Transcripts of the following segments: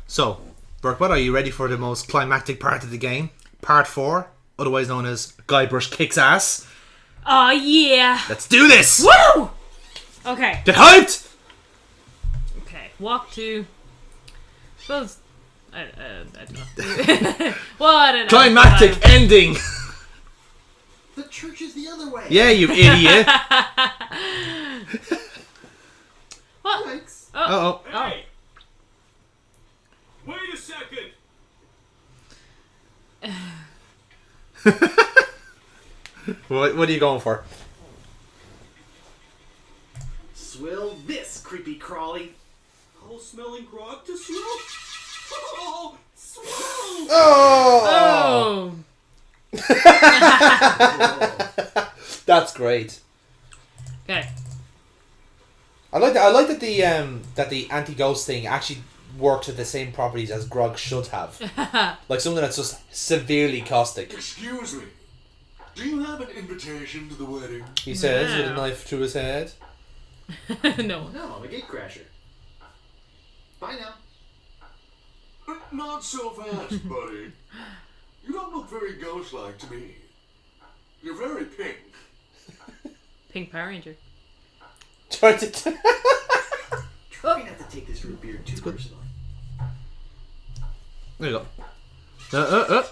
So, Burkbot, are you ready for the most climactic part of the game? Part 4, otherwise known as Guybrush Kicks Ass. Oh, yeah. Let's do this! Woo! Okay. Get hyped! Okay. Walk to... Suppose... I don't know. Well, I don't know. Climactic ending! The church is the other way. Yeah, you idiot. What? Thanks. Uh-oh. Hey! Wait a second! What are you going for? Swill this, creepy crawly. Whole smelling grog to swill? Oh! Swill! Oh! That's great. Okay. I like that the anti-ghost thing actually works with the same properties as grog should have. Like something that's just severely caustic. Excuse me. Do you have an invitation to the wedding? He says with a No. knife through his head. No. No, I'm a gatecrasher. Bye now. Not so fast, buddy. You don't look very ghost-like to me. You're very pink. Pink Power Ranger. Try to... Try not to take this root beer too personally. There you go.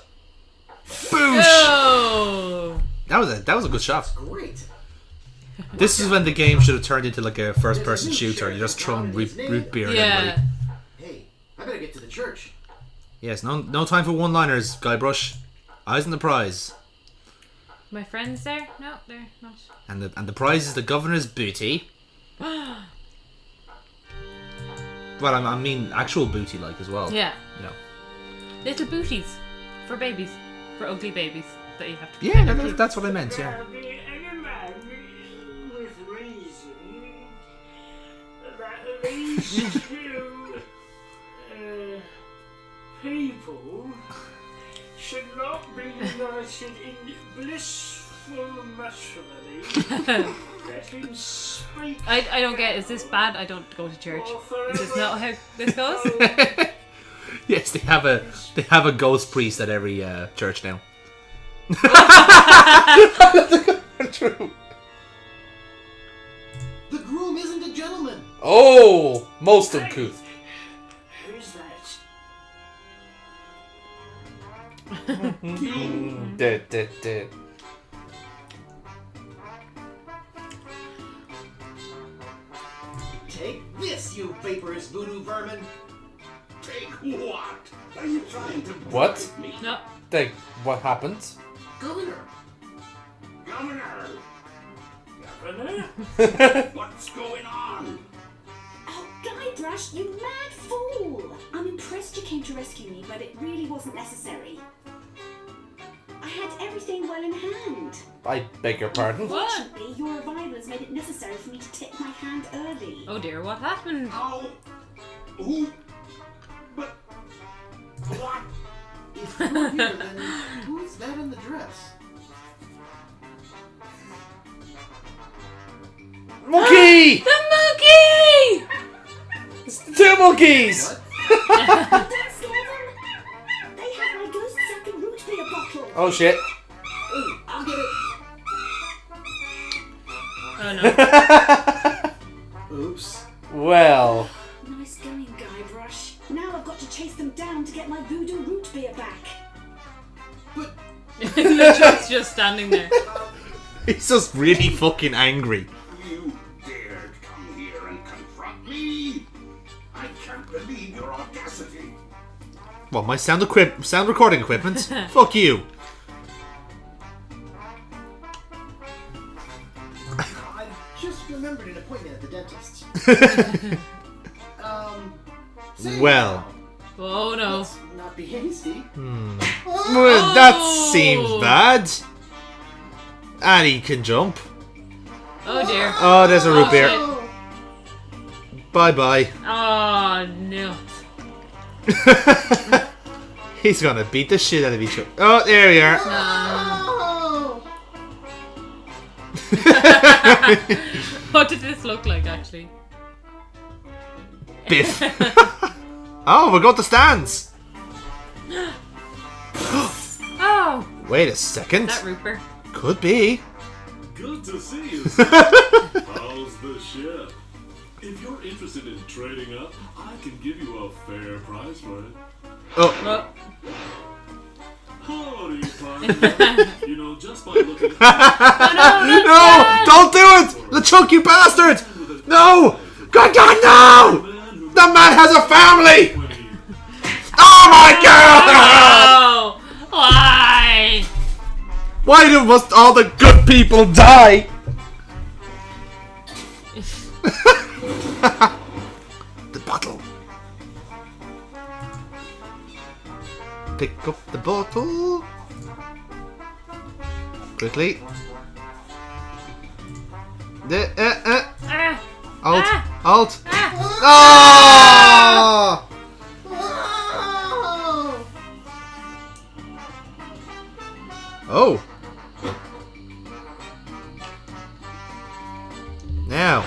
Boosh! Oh! That was a good shot. Great. This is when the game should have turned into like a first-person shooter. You're just throwing root beer at Yeah. everybody. Hey, I better get to the church. Yes, no time for one-liners, Guybrush. Eyes on the prize. My friends there? No, they're not. And the prize is the governor's booty. Well, I mean actual booty, like, as well. Yeah. You know. Little booties. For babies. For ugly babies. That you have to Yeah, that's what I meant, yeah. There be any man with reason that these two people should not be united in blissful matrimony. Let him speak. I don't get, is this bad? I don't go to church. Is this not how this goes? Yes, they have a ghost priest at every church now. True. The groom isn't a gentleman. Oh, most uncouth. Who's that? Dead. Take this, you vaporous voodoo vermin. Take what? Are you trying to What? bribe me? No. What happened? Governor. Governor, Governor? what's going on? Oh, Guybrush, you mad fool! I'm impressed you came to rescue me, but it really wasn't necessary. I had everything well in hand. I beg your pardon? What? Fortunately, your arrival has made it necessary for me to tip my hand early. Oh dear, what happened? How? Who? But what? If you're here, then who's that in the dress? Monkey! The monkey! It's the two monkeys! What? Don't scare them! They have my ghost sack and root beer bottle. Oh shit. Ooh, I'll get it. Oh no. Oops. Well. Nice going, Guybrush. Now I've got to chase them down to get my voodoo root beer back. But LeChuck's just standing there. He's just really fucking angry. You dared come here and confront me? I can't believe your audacity. Well, my sound recording equipment? Fuck you. I just remembered an appointment at the dentist's. Say Well. now. Oh no. Let's not be hasty. Well, that seems bad. And he can jump. Oh dear. Oh, there's a root beer. shit. Oh, Bye-bye. Oh no. He's gonna beat the shit out of each other. Oh, there we are. oh. What did this look like actually? Biff. Oh, we'll go to stands. Oh, Wait a second. that Rupert. Could be. Good to see you, sir. How's the ship? If you're interested in trading up, I can give you a fair price for it. Oh, Well, Howdy, partner. You know, just by looking at no! Don't do it! LeChuck, you bastard! No! God, no! The man has a family! Oh my god! oh, why? Why must all the good people die? The bottle. Pick up the bottle. Quickly. Alt. Alt. Ah! Oh. Now,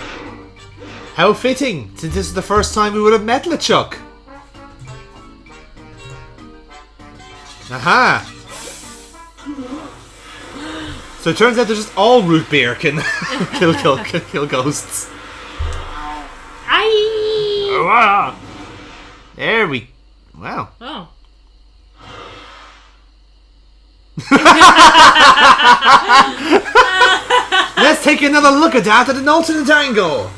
how fitting, since this is the first time we would have met LeChuck. Aha! So it turns out there's just all root beer can kill ghosts. Aye. Oh, wow. There we... Wow. Oh. Let's take another look at that at an alternate angle.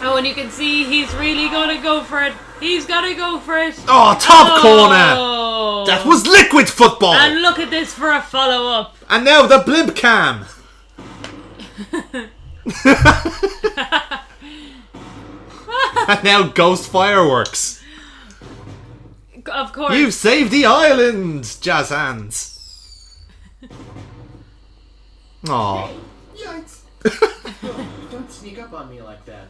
Oh, and you can see he's really gonna go for it. He's gonna go for it. Oh, top corner. Oh. That was liquid football. And look at this for a follow-up. And now the blimp cam. And now ghost fireworks. Of course. You've saved the island, jazz hands. Aw. Yikes. Don't sneak up on me like that.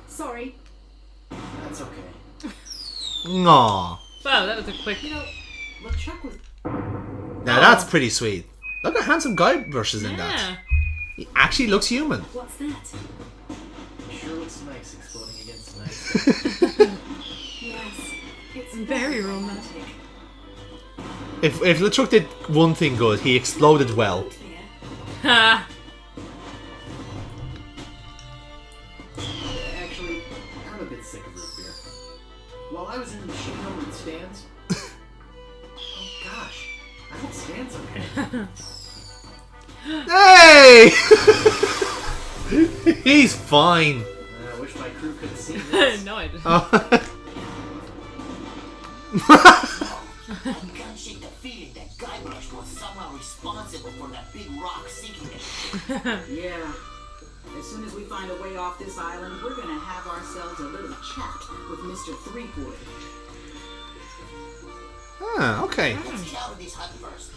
Sorry. That's okay. Aw. Wow, that was a quick. LeChuck was... Now that's pretty sweet. Look at handsome Guybrush in that. Yeah. He actually looks human. What's that? Sure looks nice exploding against nice. Yes. It's Very romantic. If LeChuck did one thing good, he exploded well. clear. Ha. Actually, I'm a bit sick of root beer. While I was in the machine over at Stan's... Oh gosh, I hope Stan's okay. Hey! He's fine. I wish my crew could have seen this. No, I didn't. Oh. You can't shake the feeling that Guybrush was somehow responsible for that big rock sinking it. Yeah. As soon as we find a way off this island, we're gonna have ourselves a little chat with Mr. Threepwood. Ah, okay. Let's get out of this hut first.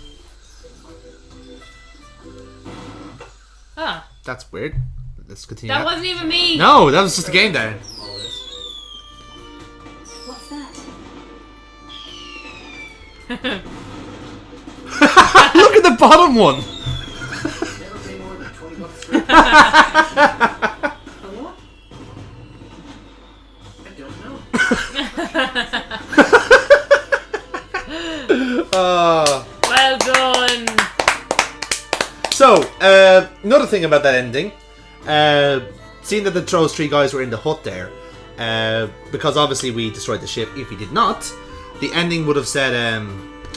Ah, That's weird. Let's continue. that wasn't even me. No, that was just a game down. All this. What's that? Look at the bottom one. Never pay more than $20 for it. Hello? I don't know. Well done. So, another thing about that ending, seeing that those three guys were in the hut there, because obviously we destroyed the ship. If we did not, the ending would have said,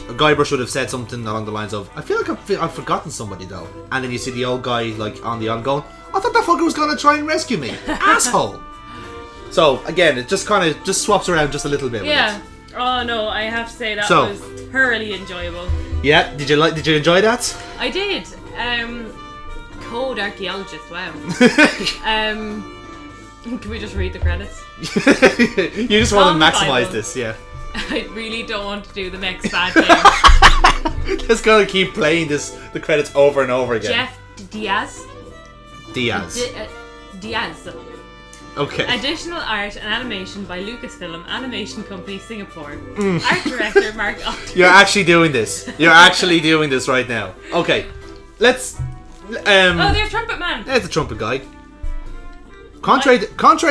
Guybrush would have said something along the lines of, I feel like I've forgotten somebody though. And then you see the old guy like on the island going, I thought that fucker was gonna try and rescue me. Asshole. So again, it just kind of just swaps around just a little bit. Yeah. With Oh no, I have to say that So- was thoroughly enjoyable. it. Yeah. Did you enjoy that? I did. Code archaeologist. Wow. Can we just read the credits? You just want to Tom maximize Bible. this, yeah. I really don't want to do the next bad thing. Just gotta keep playing the credits over and over again. Jeff Diaz. Diaz. Diaz. Okay. Additional art and animation by Lucasfilm Animation Company Singapore. Art director Mark Ott. You're actually doing this. You're actually doing this right now. Okay. Let's Oh, there's Trumpet Man. there's the trumpet guy. Contrary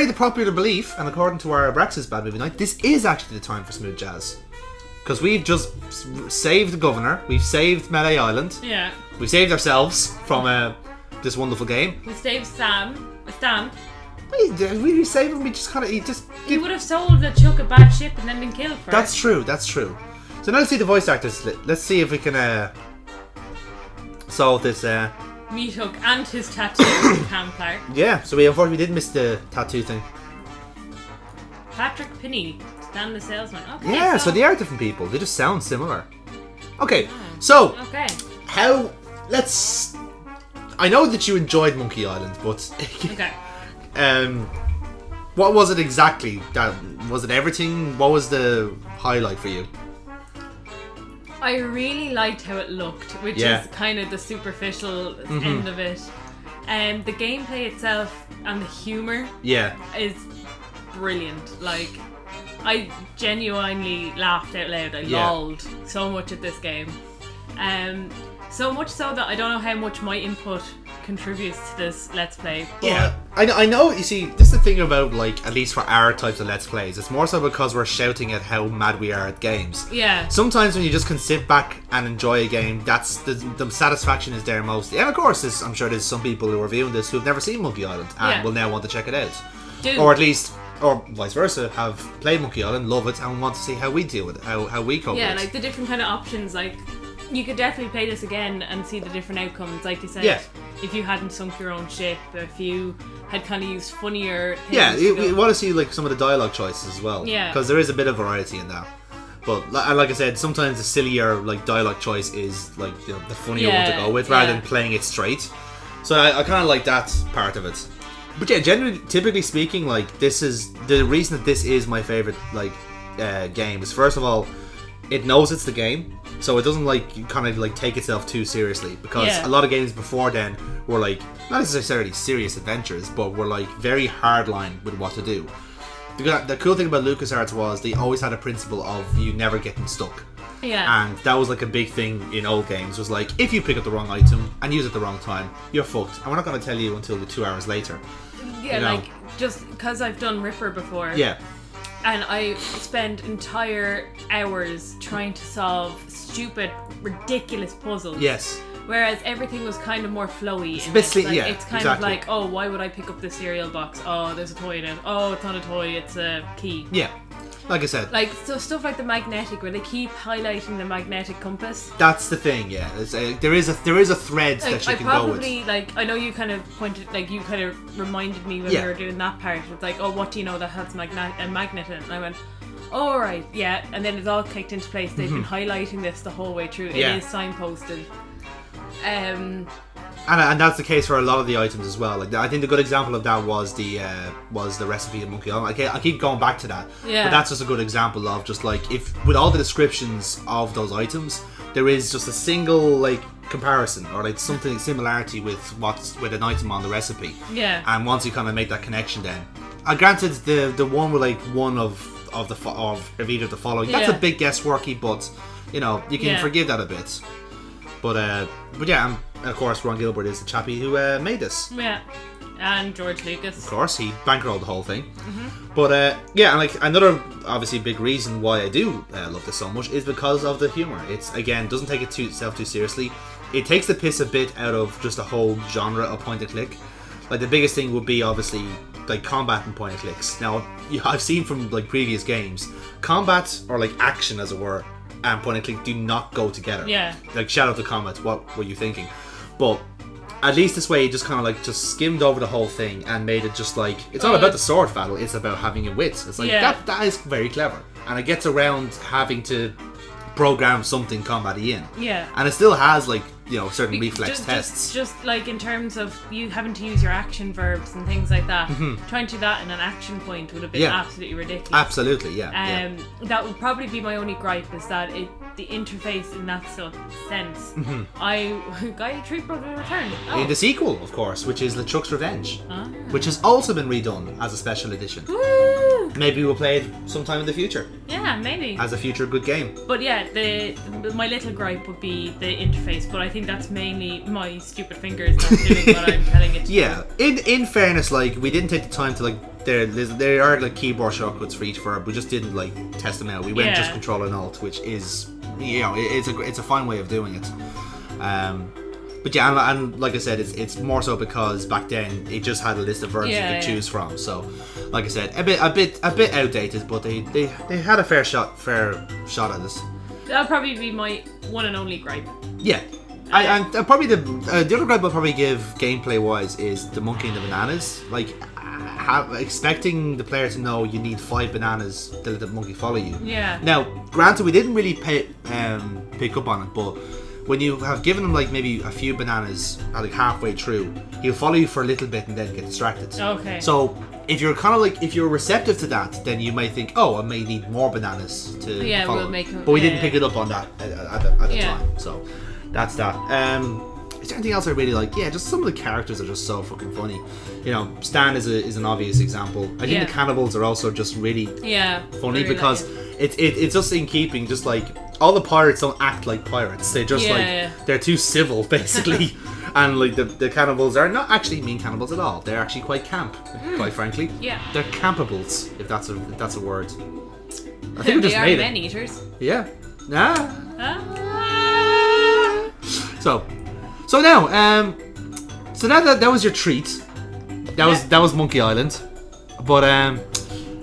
to popular belief, and according to our Abraxas Bad Movie Night, this is actually the time for smooth jazz. Because we've just saved the governor, we've saved Melee Island, Yeah. we saved ourselves from this wonderful game. We saved Stan. We saved him, we just kind of... He would have sold the Chuck a bad ship and then been killed for That's it. true, that's true. So now let's see the voice actors. Let's see if we can solve this... Meat Hook and his tattoo, Camplar. Yeah, so we unfortunately did miss the tattoo thing. Patrick Pinney, Stan the Salesman. Okay, Yeah, so they are different people. They just sound similar. Okay, Oh. so Okay. let's... I know that you enjoyed Monkey Island, but... Okay. What was it exactly? Was it everything? What was the highlight for you? I really liked how it looked, which Yeah. is kind of the superficial end of it. The gameplay itself and the humour Yeah. is brilliant. Like, I genuinely laughed out loud. I Yeah. lolled so much at this game. So much so that I don't know how much my input contributes to this Let's Play. But Yeah, I know. You see, this is the thing about, like, at least for our types of Let's Plays, it's more so because we're shouting at how mad we are at games. Yeah. Sometimes when you just can sit back and enjoy a game, that's the satisfaction is there mostly. And of course, I'm sure there's some people who are viewing this who have never seen Monkey Island and Yeah. will now want to check it out, Dude. or at least, or vice versa, have played Monkey Island, love it, and want to see how we deal with it, how we cope Yeah, with it. like the different kind of options. Like, you could definitely play this again and see the different outcomes. Like you said, Yeah. if you hadn't sunk your own ship, if you had kind of used funnier things. Yeah, to you go- want to see like some of the dialogue choices as well. Yeah. Because there is a bit of variety in that. But and like I said, sometimes the sillier like dialogue choice is like the funnier one to Yeah, go with rather yeah. than playing it straight. So I kind of like that part of it. But yeah, generally, typically speaking, like this is the reason that this is my favorite like game is first of all, it knows it's the game. So it doesn't like kind of like take itself too seriously because Yeah. a lot of games before then were like not necessarily serious adventures, but were like very hardline with what to do. The cool thing about LucasArts was they always had a principle of you never getting stuck, Yeah. and that was like a big thing in old games. Was like if you pick up the wrong item and use it the wrong time, you're fucked, and we're not going to tell you until 2 hours later. Yeah, you know. like, just because I've done Ripper before. Yeah, And I spend entire hours trying to solve stupid, ridiculous puzzles. yes, Whereas everything was kind of more flowy. It's a in bit it. sleek, Like, yeah, it's kind exactly. of like, oh, why would I pick up this cereal box? Oh, there's a toy in it. Oh, it's not a toy, it's a key. yeah. Like I said, Like, so stuff like the magnetic, where they keep highlighting the magnetic compass. that's the thing. Yeah, there is a thread Like, that you I can go with. probably, like, I know you kind of pointed, like, you kind of reminded me when Yeah. we were doing that part. It's like, oh, what do you know that has a magnet in it? And I went, oh, all right, yeah. And then it's all kicked into place. They've been highlighting this the whole way through. Mm-hmm. Yeah. It is signposted. And that's the case for a lot of the items as well. Like I think the good example of that was the recipe in Monkey Island. I keep going back to that, Yeah. but that's just a good example of just like if with all the descriptions of those items, there is just a single like comparison or like something similarity with what's with an item on the recipe. Yeah. And once you kind of make that connection, then granted the one with like one of either of the following, that's a Yeah. bit guessworky, but you know you can Yeah. forgive that a bit. But yeah, and of course Ron Gilbert is the chappie who made this. Yeah. And George Lucas. Of course, he bankrolled the whole thing. But yeah, and like another obviously big reason why I do love this so much is because of the humor. It's again doesn't take itself too seriously. It takes the piss a bit out of just the whole genre of point and click. Like the biggest thing would be obviously like combat and point and clicks. Now I've seen from like previous games, combat or like action as it were, and point and click do not go together. Yeah. Like shout out to comments, what were you thinking? But at least this way, he just kind of like just skimmed over the whole thing and made it just like it's not about the sword battle; it's about having a wit. It's like Yeah. that is very clever, and it gets around having to program something combat-y in. Yeah. And it still has like certain reflex just, tests. Just like in terms of you having to use your action verbs and things like that, trying to do that in an action point would have been Yeah. absolutely ridiculous. Absolutely, yeah. That would probably be my only gripe is that the interface in that sense. I got a treat brother return. In the sequel, of course, which is LeChuck's Revenge, Ah. which has also been redone as a special edition. Woo! Maybe we'll play it sometime in the future. Yeah. Yeah, maybe. as a future good game. But yeah, my little gripe would be the interface, but I think that's mainly my stupid fingers not doing what I'm telling it to. Yeah, in fairness, like we didn't take the time to like there are like keyboard shortcuts for each verb. We just didn't like test them out. We went just Control and Alt, which is it's a fine way of doing it. But yeah, and like I said, it's more so because back then it just had a list of verbs you could choose from. So, like I said, a bit outdated, but they had a fair shot at this. That'll probably be my one and only gripe. Yeah. And probably the other gripe I'll probably give gameplay wise is the monkey and the bananas. Like, expecting the player to know you need 5 bananas to let the monkey follow you. Yeah. Now, granted, we didn't really pick up on it, but when you have given him like maybe a few bananas like halfway through, he'll follow you for a little bit and then get distracted. Okay. So if you're kind of like, if you're receptive to that, then you might think, oh, I may need more bananas to follow him. Make him. But we didn't pick it up on that at the time. So that's that. Is there anything else I really like? Yeah, just some of the characters are just so fucking funny. You know, Stan is an obvious example. I think the cannibals are also just really funny because it's just in keeping. Just like all the pirates don't act like pirates. They're just they're too civil basically, and like the cannibals are not actually mean cannibals at all. They're actually quite camp, quite frankly. Yeah, they're campables if that's a word. I think we just made it. Men eaters. Yeah. So now, that was your treat. That was Monkey Island. But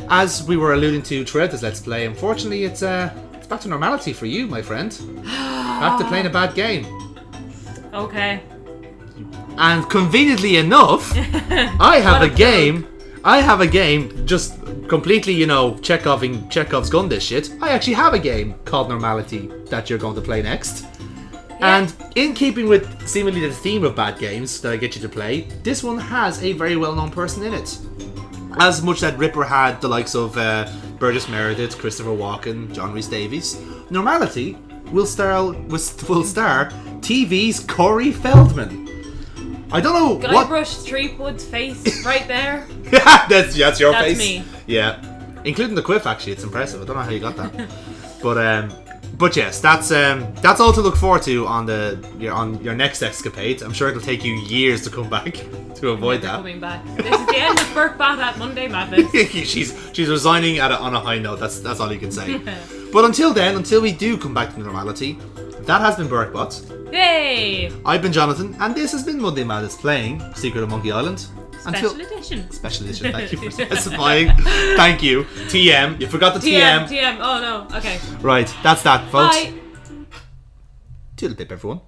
as we were alluding to throughout this Let's Play, unfortunately, it's back to normality for you, my friend. After playing a bad game. Okay. And conveniently enough, I have a game just completely, Chekhov's gun this shit. I actually have a game called Normality that you're going to play next. And in keeping with seemingly the theme of bad games that I get you to play, this one has a very well-known person in it. As much that Ripper had the likes of Burgess Meredith, Christopher Walken, John Rhys Davies, Normality will star TV's Corey Feldman. I don't know Guybrush Threepwood's face right there. that's your face. That's me. Yeah, including the quiff. Actually, it's impressive. I don't know how you got that, But yes, that's all to look forward to on your next escapade. I'm sure it'll take you years to come back to avoid that. Coming back. This is the end of Burke Bat at Monday Madness. she's resigning on a high note. That's all you can say. But until we do come back to normality, that has been BurkeBot. Yay! I've been Jonathan, and this has been Monday Madness playing Secret of Monkey Island. Special edition. Thank you for specifying. Thank you. TM. You forgot the TM. TM. Oh no. Okay. Right. That's that, folks. Bye. Toodle pip, everyone.